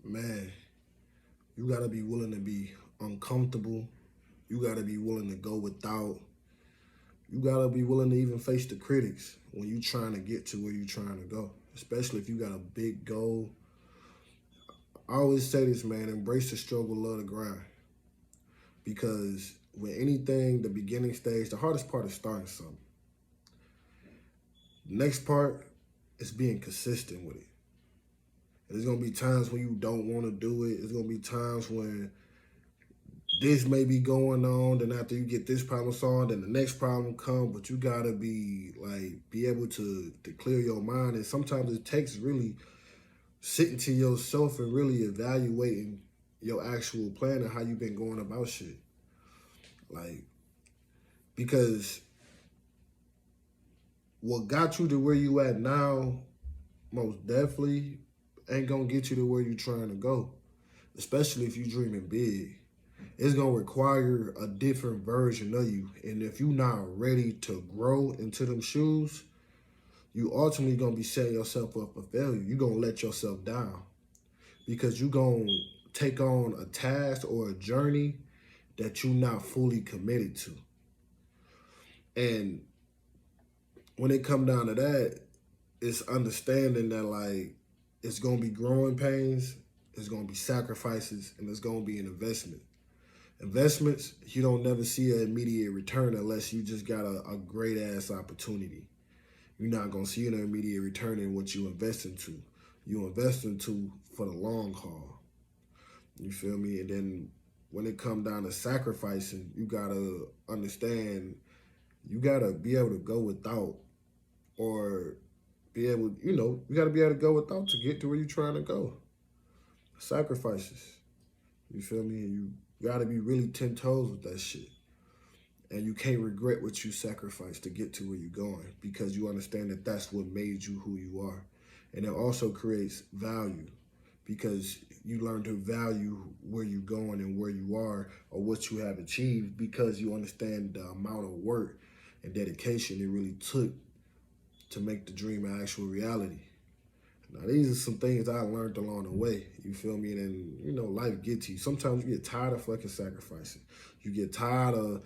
Man, you gotta be willing to be uncomfortable. You gotta be willing to go without. You gotta be willing to even face the critics when you trying to get to where you trying to go. Especially if you got a big goal. I always say this, man, embrace the struggle, love the grind. Because with anything, the beginning stage, the hardest part is starting something. The next part is being consistent with it. There's gonna be times when you don't want to do it. There's gonna be times when this may be going on, then after you get this problem solved, then the next problem come, but you gotta be able to clear your mind. And sometimes it takes really sitting to yourself and really evaluating your actual plan and how you've been going about shit. Like, because what got you to where you at now most definitely ain't gonna get you to where you trying to go. Especially if you dreaming big. It's gonna require a different version of you. And if you're not ready to grow into them shoes, you ultimately gonna be setting yourself up for failure. You're gonna let yourself down because you're gonna take on a task or a journey that you're not fully committed to. And when it come down to that, it's understanding that it's gonna be growing pains, it's gonna be sacrifices, and it's gonna be an investment. Investments, you don't never see an immediate return unless you just got a great ass opportunity. You're not gonna see an immediate return in what you invest into. You invest into for the long haul. You feel me? And then when it come down to sacrificing, you gotta understand you gotta be able to go without or be able, you gotta be able to go without to get to where you're trying to go. Sacrifices. You feel me? And you gotta be really 10 toes with that shit. And you can't regret what you sacrificed to get to where you're going because you understand that that's what made you who you are. And it also creates value because you learn to value where you're going and where you are or what you have achieved because you understand the amount of work and dedication it really took to make the dream an actual reality. Now, these are some things I learned along the way. You feel me? And, life gets you. Sometimes you get tired of fucking sacrificing. You get tired of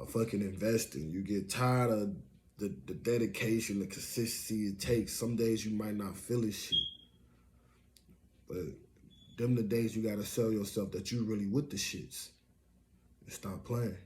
fucking investing. You get tired of the dedication, the consistency it takes. Some days you might not feel this shit. But them the days you got to sell yourself that you really with the shits and stop playing.